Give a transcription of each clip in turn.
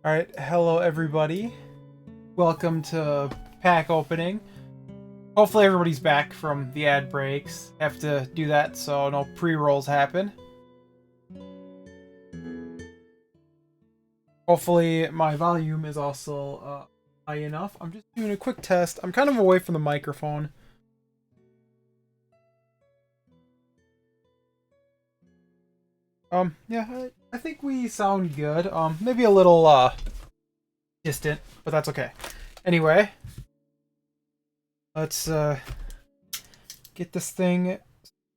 Alright, hello everybody. Welcome to pack opening. Hopefully everybody's back from the ad breaks. Have to do that so no pre-rolls happen. Hopefully my volume is also high enough. I'm just doing a quick test. I'm kind of away from the microphone. Yeah, I think we sound good. Maybe a little distant, but that's okay. Anyway, let's get this thing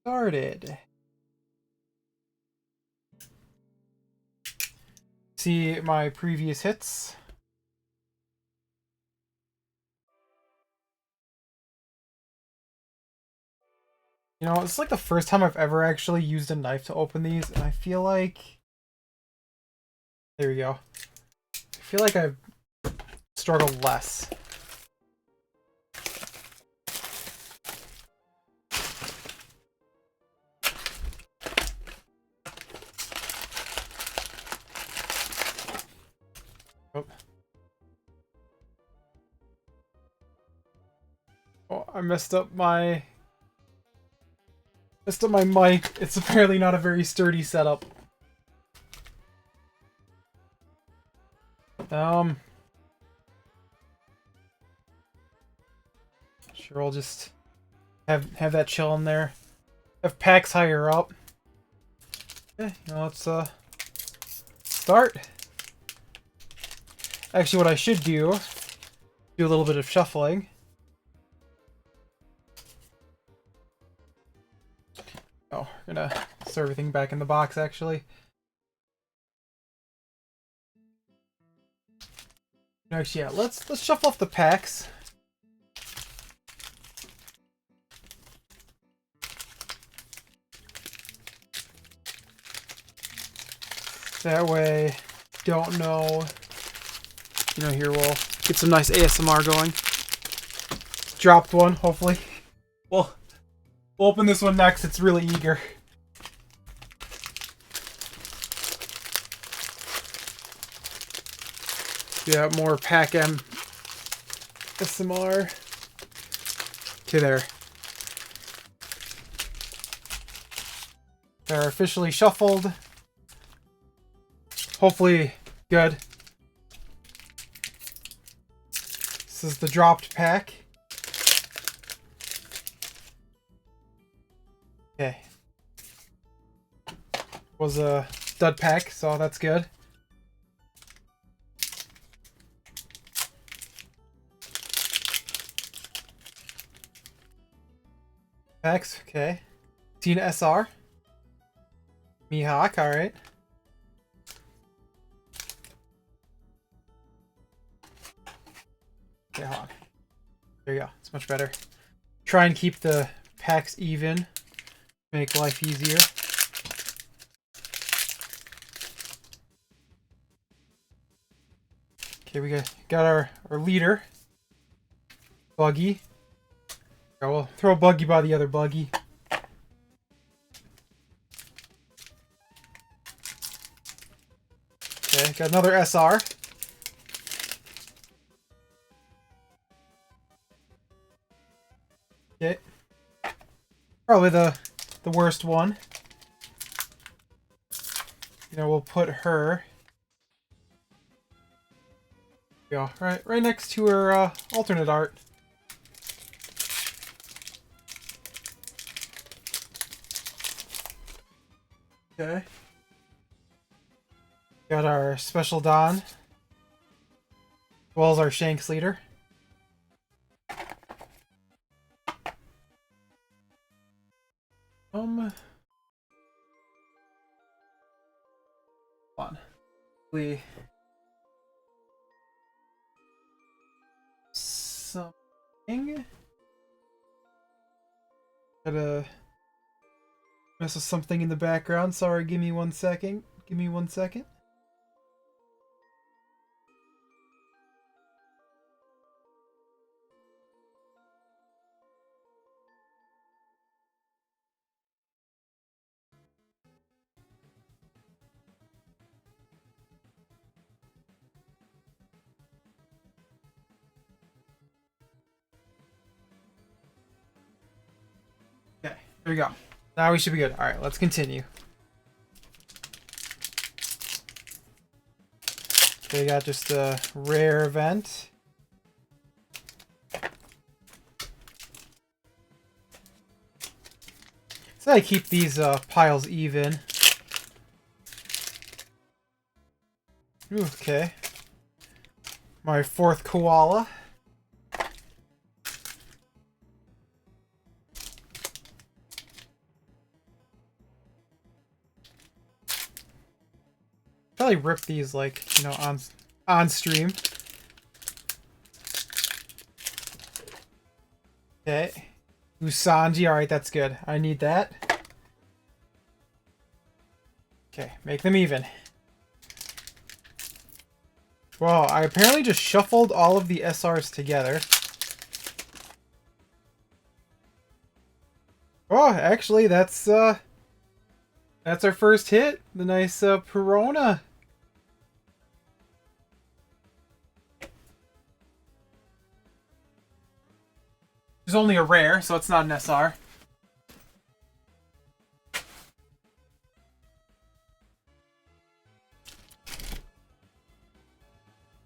started. See my previous hits. You know, it's like the first time I've ever actually used a knife to open these, and I feel like... There we go. I feel like I've struggled less. Oh. Oh, I messed up my mic. It's apparently not a very sturdy setup. Sure, we'll just have that chill in there. Have packs higher up. Okay, let's start. Actually, what I should do a little bit of shuffling. Oh, we're gonna throw everything back in the box, actually. Actually, yeah, let's shuffle off the packs. That way, don't know. Here we'll get some nice ASMR going. Dropped one, hopefully. We'll open this one next. It's really eager. Yeah, more pack M ASMR. Okay, there. They're officially shuffled. Hopefully good. This is the dropped pack. Okay. Was a stud pack, so that's good. Packs, okay. Tina SR. Mihawk, alright. Okay, hold on. There you go. It's much better. Try and keep the packs even. Make life easier. Okay, we got our leader. Buggy. Okay, we'll throw Buggy by the other Buggy. Okay, got another SR. Okay. Probably the worst one. We'll put her. Go right next to her alternate art. Okay. Got our special Don. As well as our Shanks leader. Hold on. We something. Gotta mess with something in the background. Sorry, give me 1 second. Give me 1 second. There we go. Now we should be good. Alright, let's continue. Okay, we got just a rare event. So I keep these piles even. Ooh, okay. My 4th koala. Probably rip these, like, you know, on stream. Okay. Usanji, alright, that's good. I need that. Okay, make them even. Well, I apparently just shuffled all of the SRs together. Oh, actually, that's our first hit. The nice Perona. It's only a rare, so it's not an SR.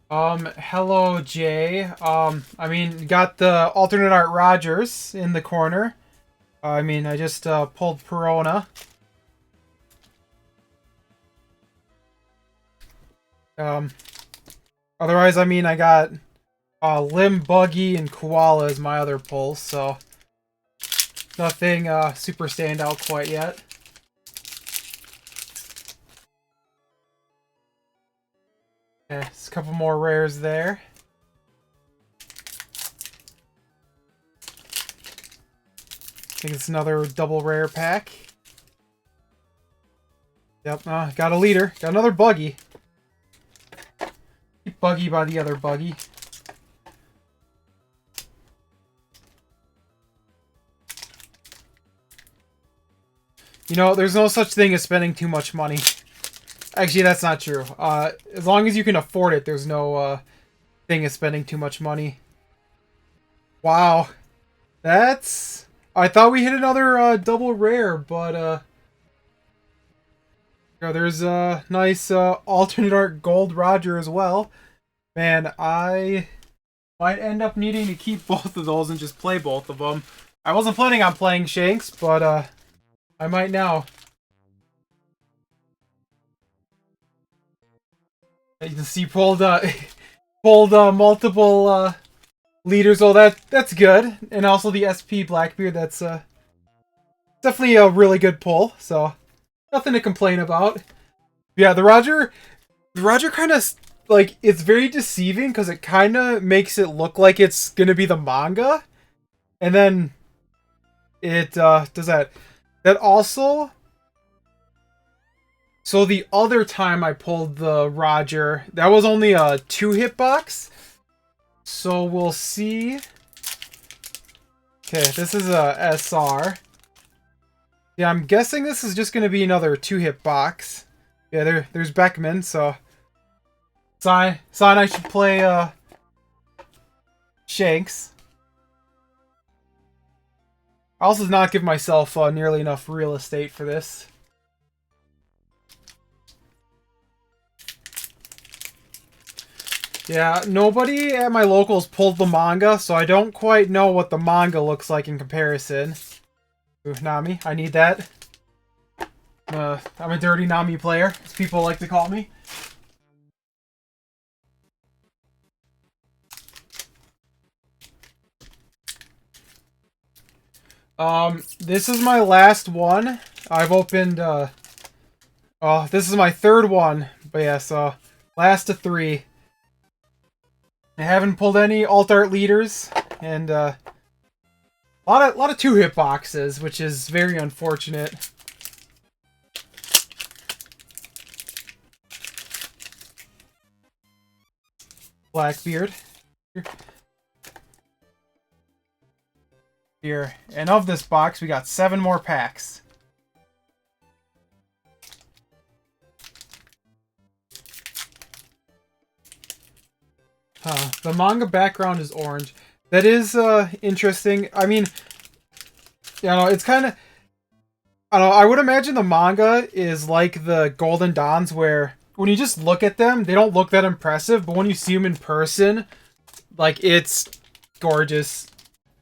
Hello, Jay. I mean, got the alternate art Rogers in the corner. I mean, I just pulled Perona. Otherwise, I mean, I got Limb, Buggy, and Koala as my other pulls, so nothing super standout quite yet. Okay, just a couple more rares there. I think it's another double rare pack. Yep, got a leader. Got another Buggy. Keep Buggy by the other Buggy. You know, there's no such thing as spending too much money. Actually, that's not true. As long as you can afford it, there's no thing as spending too much money. Wow. That's... I thought we hit another double rare, but there's a nice alternate art gold Roger as well. Man, I might end up needing to keep both of those and just play both of them. I wasn't planning on playing Shanks, but I might now. You can see pulled multiple leaders. Oh, that's good. And also the SP Blackbeard. That's definitely a really good pull. So nothing to complain about. Yeah, the Roger kind of like, it's very deceiving because it kind of makes it look like it's gonna be the manga, and then it does that. That also. So the other time I pulled the Roger, that was only a 2-hit box. So we'll see. Okay, this is a SR. Yeah, I'm guessing this is just going to be another 2-hit box. Yeah, there's Beckman, so... Sign I should play Shanks. I also did not give myself nearly enough real estate for this. Yeah, nobody at my locals pulled the manga, so I don't quite know what the manga looks like in comparison. Ooh, Nami, I need that. I'm a dirty Nami player, as people like to call me. This is my last one. I've opened, this is my 3rd one, but yeah, so, last of 3. I haven't pulled any alt-art leaders, and a lot of 2-hit boxes, which is very unfortunate. Blackbeard. Here. And of this box, we got 7 more packs. The manga background is orange. That is interesting. I mean, you know, it's kind of... I don't know, I would imagine the manga is like the Golden Dons, where when you just look at them, they don't look that impressive, but when you see them in person, like, it's gorgeous.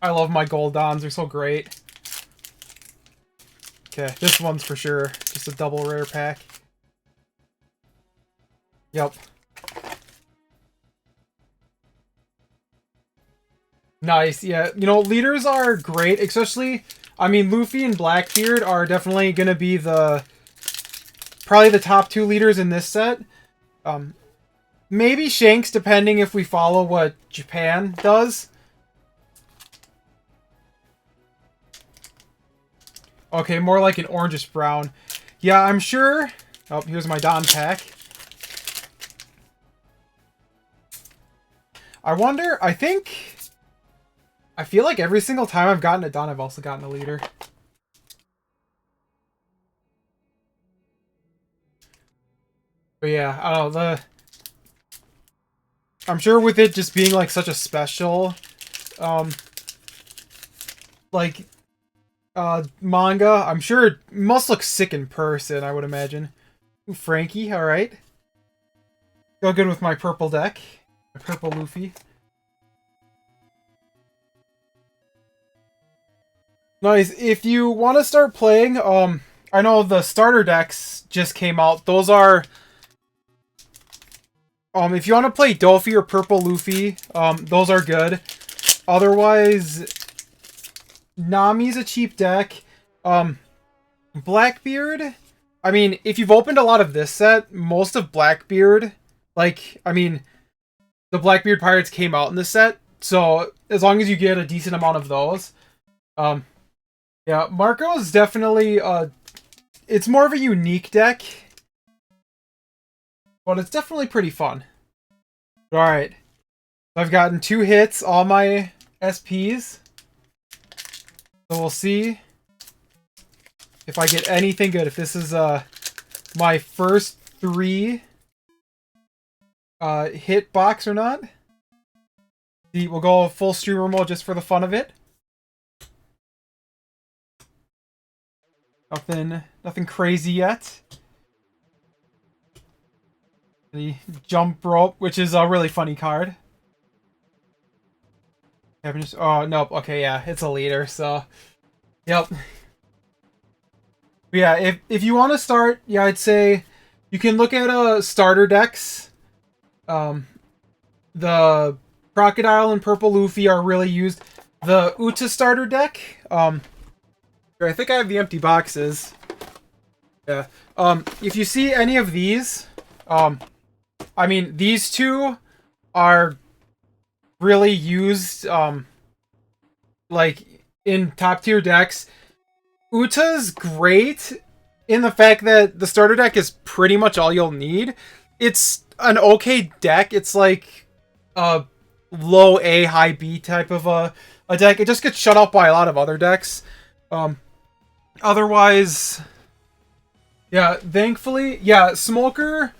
I love my Gold Dons, they're so great. Okay, this one's for sure just a double rare pack. Yep. Nice, yeah. You know, leaders are great, especially, I mean, Luffy and Blackbeard are definitely gonna be probably the top two leaders in this set. Maybe Shanks, depending if we follow what Japan does. Okay, more like an orangish brown. Yeah, I'm sure... Oh, here's my Don pack. I wonder... I feel like every single time I've gotten a Don, I've also gotten a leader. But yeah, I don't know, I'm sure with it just being, like, such a special, like, manga, I'm sure it must look sick in person, I would imagine. Ooh, Frankie, alright. Go good with my purple deck. My purple Luffy. Nice. If you want to start playing, I know the starter decks just came out. Those are... if you want to play Dolphy or Purple Luffy, those are good. Otherwise, Nami's a cheap deck. Blackbeard, I mean, if you've opened a lot of this set, most of Blackbeard, like, I mean, the Blackbeard Pirates came out in this set, so as long as you get a decent amount of those, yeah, Marco is definitely, it's more of a unique deck, but it's definitely pretty fun. Alright, I've gotten 2 hits, all my SPs, so we'll see if I get anything good. If this is my first 3 hit box or not. See, we'll go full streamer mode just for the fun of it. Nothing crazy yet. The jump rope, which is a really funny card. Oh, nope. Okay, yeah, it's a leader, so... Yep. But yeah, if you want to start, yeah, I'd say you can look at starter decks. The Crocodile and Purple Luffy are really used. The Uta starter deck, I think I have the empty boxes. Yeah. If you see any of these, I mean, these two are really used, like, in top tier decks. Uta's great in the fact that the starter deck is pretty much all you'll need. It's an okay deck. It's like a low A, high B type of a deck. It just gets shut out by a lot of other decks. Otherwise, yeah, thankfully, yeah, Smoker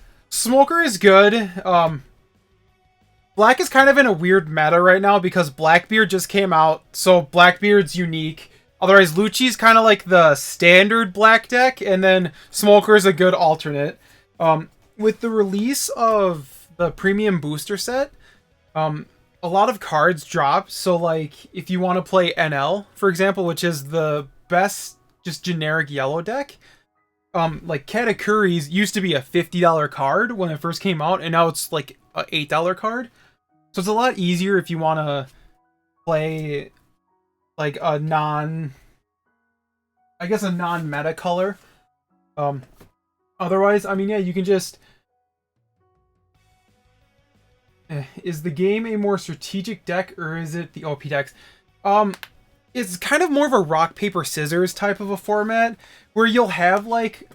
is good. Black is kind of in a weird meta right now because Blackbeard just came out, so Blackbeard's unique. Otherwise, Lucci's kind of like the standard black deck, and then Smoker's a good alternate. With the release of the premium booster set, a lot of cards drop. So, like, if you want to play NL, for example, which is the best just generic yellow deck, like Katakuri's used to be a $50 card when it first came out, and now it's like a $8 card. So it's a lot easier if you want to play like a non-meta color. Otherwise, I mean, yeah, you can just... Is the game a more strategic deck, or is it the OP decks? It's kind of more of a rock, paper, scissors type of a format, where you'll have like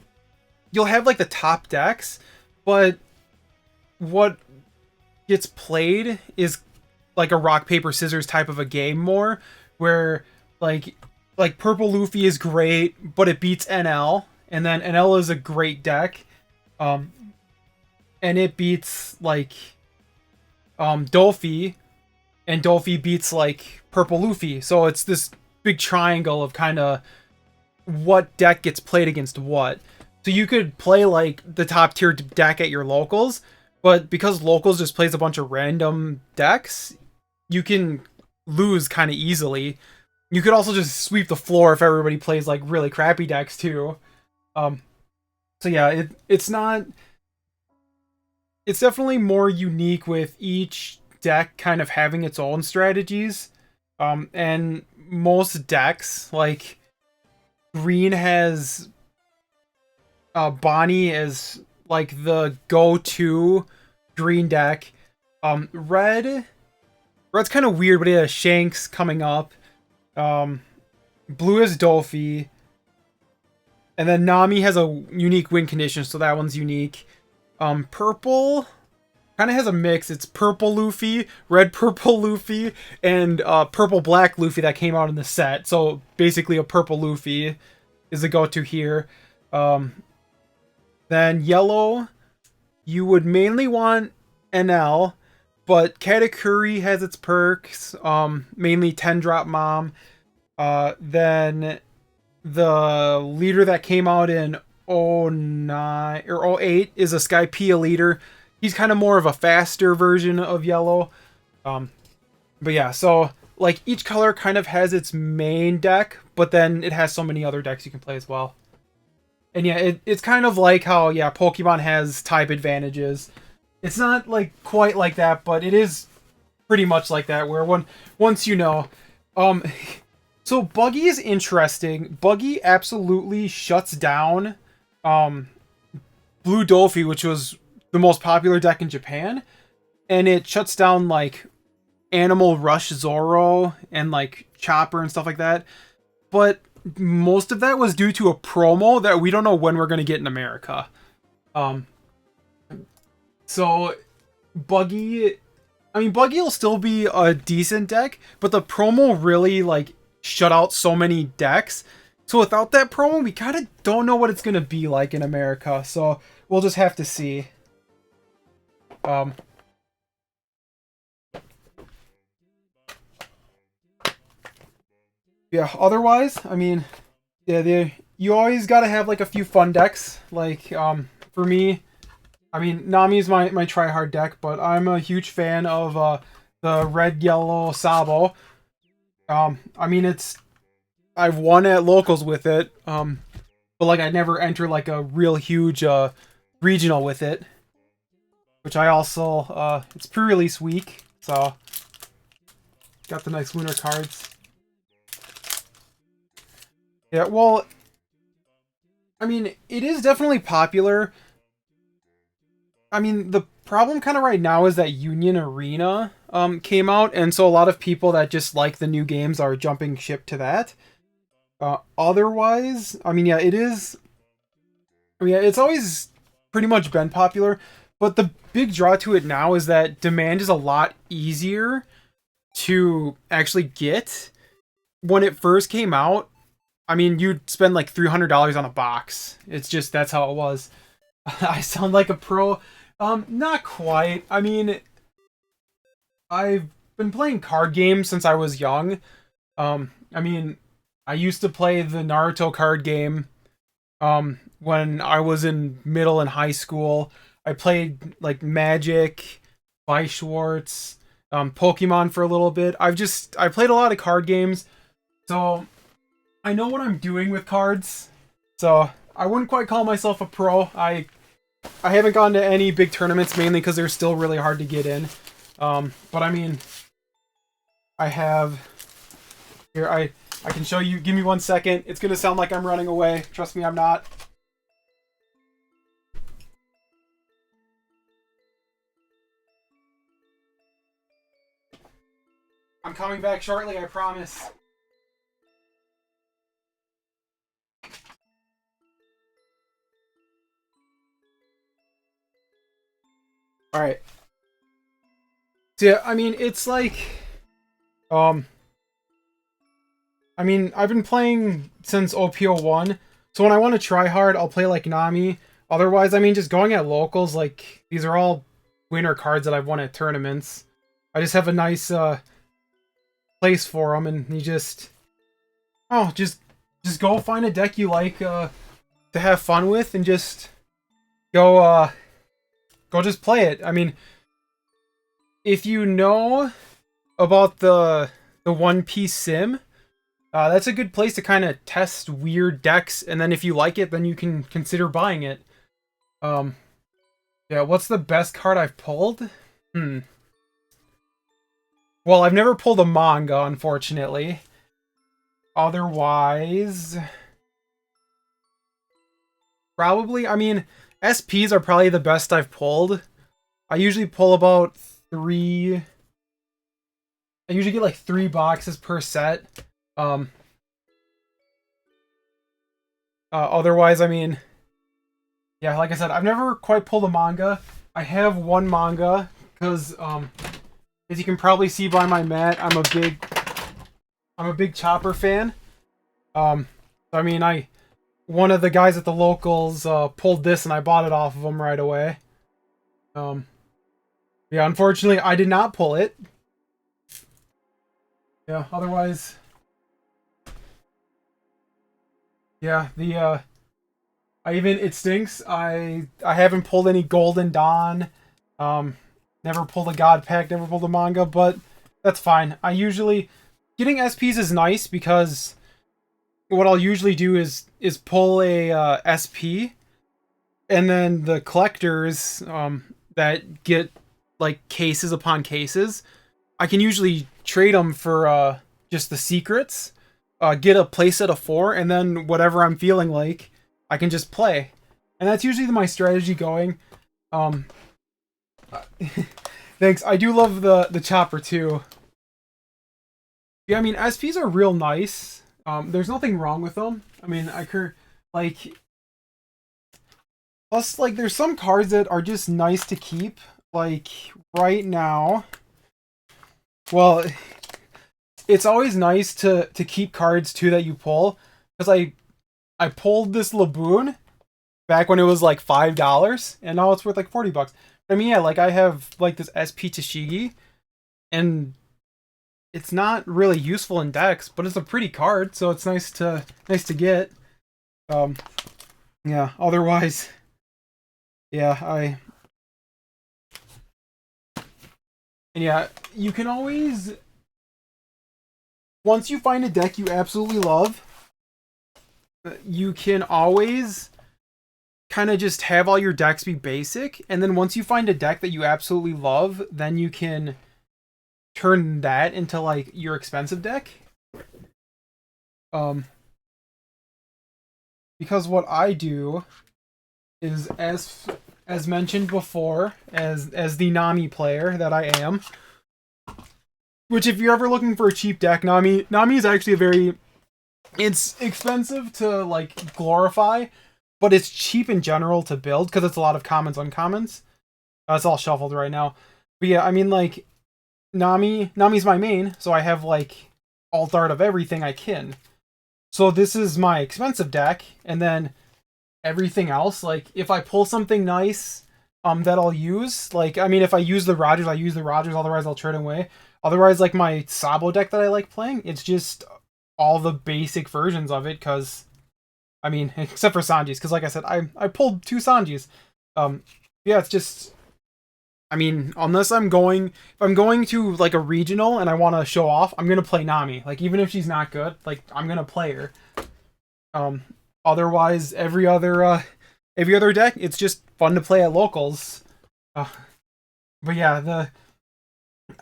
the top decks, but what gets played is like a rock, paper, scissors type of a game more, where like Purple Luffy is great, but it beats NL, and then NL is a great deck, and it beats like Dolphy, and Dolphy beats like Purple Luffy. So it's this big triangle of kind of what deck gets played against what. So you could play like the top tier deck at your locals, but because locals just plays a bunch of random decks, you can lose kind of easily. You could also just sweep the floor if everybody plays like really crappy decks too. Um, so yeah, it's not. It's definitely more unique with each deck kind of having its own strategies. And most decks, like green has Bonnie as like the go-to green deck. Red's kind of weird, but it has Shanks coming up. Blue is Dolphy. And then Nami has a unique win condition, so that one's unique. Purple kind of has a mix. It's purple Luffy, red purple Luffy, and purple black Luffy that came out in the set. So basically a purple Luffy is the go-to here. Then yellow, you would mainly want NL, but Katakuri has its perks, mainly 10-drop Mom. Then the leader that came out in 09 or 08 is a Skypiea leader. He's kind of more of a faster version of yellow. But yeah, so like each color kind of has its main deck, but then it has so many other decks you can play as well. And yeah, it's kind of like how, yeah, Pokemon has type advantages. It's not like quite like that, but it is pretty much like that, where once you know. So Buggy is interesting. Buggy absolutely shuts down Blue Dolphy, which was the most popular deck in Japan. And it shuts down like Animal Rush Zoro and like Chopper and stuff like that. But most of that was due to a promo that we don't know when we're going to get in America. So Buggy will still be a decent deck, but the promo really like shut out so many decks. So without that promo, we kind of don't know what it's going to be like in America. So we'll just have to see. Yeah, otherwise, I mean, yeah, you always got to have like a few fun decks. Like, for me, I mean, Nami's my try-hard deck, but I'm a huge fan of the red-yellow Sabo. I mean, I've won at locals with it, but like I never enter like a real huge regional with it. Which I also, it's pre-release week, so got the nice lunar cards. Yeah, well, I mean, it is definitely popular. I mean, the problem kind of right now is that Union Arena came out, and so a lot of people that just like the new games are jumping ship to that. Otherwise, I mean, yeah, it is. I mean, yeah, it's always pretty much been popular, but the big draw to it now is that demand is a lot easier to actually get. When it first came out, I mean, you'd spend like $300 on a box. It's just, that's how it was. I sound like a pro. Not quite. I mean, I've been playing card games since I was young. I mean, I used to play the Naruto card game when I was in middle and high school. I played like Magic, Weiss Schwartz, Pokemon for a little bit. I played a lot of card games, so I know what I'm doing with cards. So I wouldn't quite call myself a pro. I haven't gone to any big tournaments, mainly because they're still really hard to get in. But I mean, I have here. I can show you. Give me 1 second. It's gonna sound like I'm running away. Trust me, I'm not. I'm coming back shortly, I promise. Alright. So yeah, I mean, it's like... I mean, I've been playing since op09, so when I want to try hard, I'll play like Nami. Otherwise, I mean, just going at locals, like, these are all winner cards that I've won at tournaments. I just have a nice, place for them, and you just... Oh, just just go find a deck you like to have fun with, and just go just play it. I mean, if you know about the One Piece sim, that's a good place to kind of test weird decks, and then if you like it, then you can consider buying it. Um, yeah, what's the best card I've pulled? Well, I've never pulled a manga, unfortunately. Otherwise, probably, I mean, SPs are probably the best I've pulled. I usually pull about 3. I usually get like 3 boxes per set. Otherwise, I mean, yeah, like I said, I've never quite pulled a manga. I have one manga because, as you can probably see by my mat, I'm a big Chopper fan. I mean, one of the guys at the locals pulled this, and I bought it off of him right away. Yeah, unfortunately, I did not pull it. Yeah, otherwise, yeah, it stinks. I haven't pulled any Golden Dawn. Never pulled a God Pack, never pulled a manga, but that's fine. Getting SPs is nice because what I'll usually do is pull a SP, and then the collectors that get like cases upon cases, I can usually trade them for just the secrets, get a playset of 4, and then whatever I'm feeling like, I can just play. And that's usually my strategy going. Thanks. I do love the Chopper too. Yeah, I mean, SPs are real nice. There's nothing wrong with them. I mean, like, plus, like, there's some cards that are just nice to keep. Like, right now, well, it's always nice to keep cards too that you pull, because I pulled this Laboon back when it was like $5, and now it's worth like $40. I mean, yeah, like I have like this SP Tashigi, and it's not really useful in decks, but it's a pretty card, so it's nice to get. Yeah. Otherwise, yeah, and yeah, you can always, once you find a deck you absolutely love, you can always kind of just have all your decks be basic, and then once you find a deck that you absolutely love, then you can turn that into like your expensive deck. Because what I do is, as mentioned before, as the Nami player that I am, which if you're ever looking for a cheap deck, Nami is actually it's expensive to like glorify, but it's cheap in general to build because it's a lot of commons, uncommons. It's all shuffled right now. But yeah, I mean, like, Nami's my main, so I have like alt art of everything I can. So this is my expensive deck, and then everything else, like if I pull something nice that I'll use, like, I mean, if I use the Rogers, I use the Rogers, otherwise I'll trade away. Otherwise, like my Sabo deck that I like playing, it's just all the basic versions of it, because I mean, except for Sanji's, because like I said, I pulled 2 Sanji's. Yeah, it's just, I mean, if I'm going to like a regional and I want to show off, I'm gonna play Nami. Like, even if she's not good, like, I'm gonna play her. Otherwise, every other deck, it's just fun to play at locals. But yeah,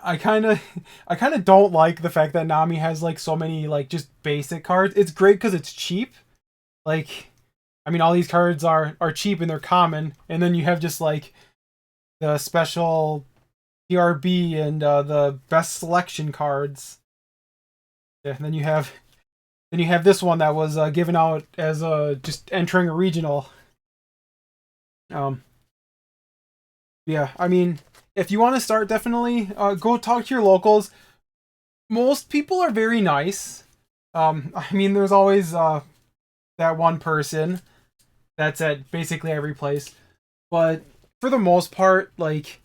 I kind of don't like the fact that Nami has like so many like just basic cards. It's great because it's cheap. Like, I mean, all these cards are cheap and they're common, and then you have just like the special PRB and the best selection cards. Yeah, and then you have this one that was given out as just entering a regional. Yeah, I mean, if you want to start, definitely go talk to your locals. Most people are very nice. I mean, there's always that one person that's at basically every place, but for the most part, like,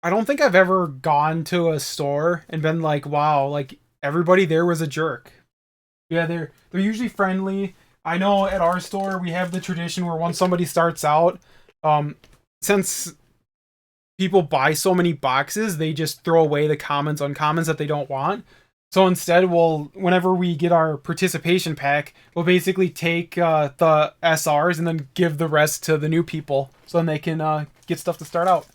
I don't think I've ever gone to a store and been like, wow, like, everybody there was a jerk. Yeah, they're usually friendly. I know at our store we have the tradition where once somebody starts out, since people buy so many boxes, they just throw away the commons, uncommons that they don't want. So instead, whenever we get our participation pack, we'll basically take the SRs and then give the rest to the new people, so then they can get stuff to start out.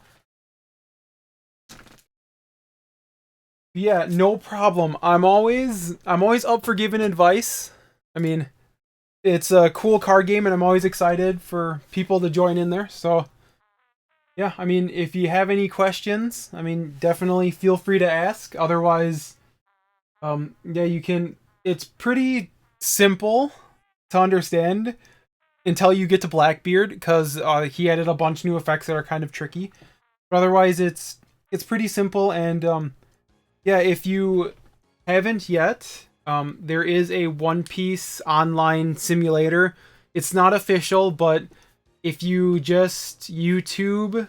Yeah, no problem. I'm always up for giving advice. I mean, it's a cool card game, and I'm always excited for people to join in there. So yeah, I mean, if you have any questions, I mean, definitely feel free to ask. Otherwise, yeah, you can. It's pretty simple to understand until you get to Blackbeard, because he added a bunch of new effects that are kind of tricky. But otherwise, it's pretty simple, and yeah, if you haven't yet, there is a One Piece online simulator. It's not official, but if you just YouTube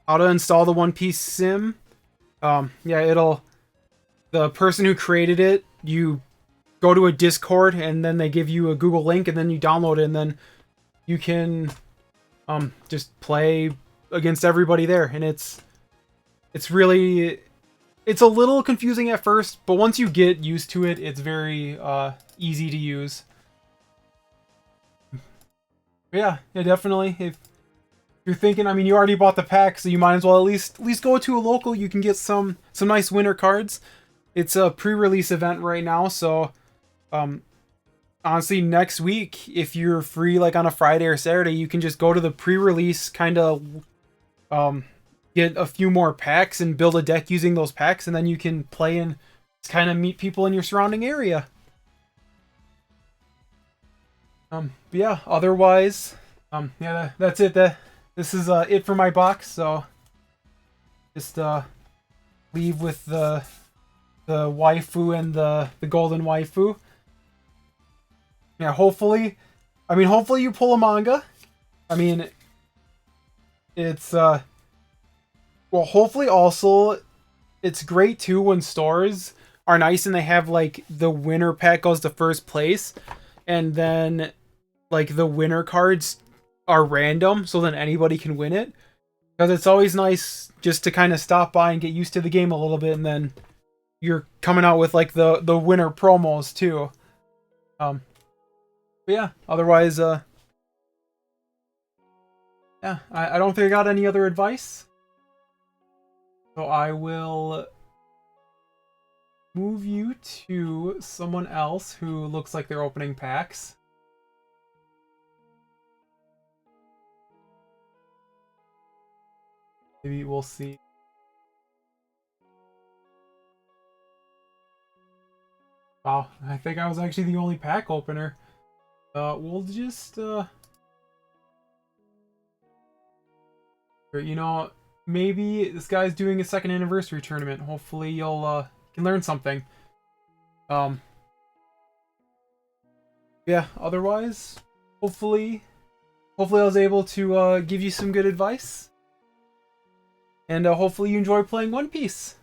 how to install the One Piece sim, yeah, the person who created it, you go to a Discord and then they give you a Google link and then you download it and then you can just play against everybody there, and it's really it's a little confusing at first, but once you get used to it, it's very easy to use. But yeah, definitely. If you're thinking, I mean, you already bought the pack, so you might as well at least go to a local. You can get some nice winter cards. It's a pre-release event right now, so honestly, next week, if you're free, like on a Friday or Saturday, you can just go to the pre-release, kind of get a few more packs and build a deck using those packs, and then you can play and kind of meet people in your surrounding area. But yeah, otherwise, yeah, that's it. This is it for my box. So just leave with the waifu and the golden waifu. Yeah, hopefully you pull a manga. I mean, it's well, hopefully also it's great too when stores are nice and they have like the winner pack goes to first place, and then like the winner cards are random, so then anybody can win it. Because it's always nice just to kind of stop by and get used to the game a little bit, and then you're coming out with like the winner promos too. But yeah, otherwise, yeah, I don't think I got any other advice. So I will move you to someone else who looks like they're opening packs. Maybe we'll see. Wow, I think I was actually the only pack opener. We'll just, you know, maybe this guy's doing a second anniversary tournament. Hopefully you'll, can learn something. Yeah, otherwise, hopefully I was able to, give you some good advice. And, hopefully you enjoy playing One Piece.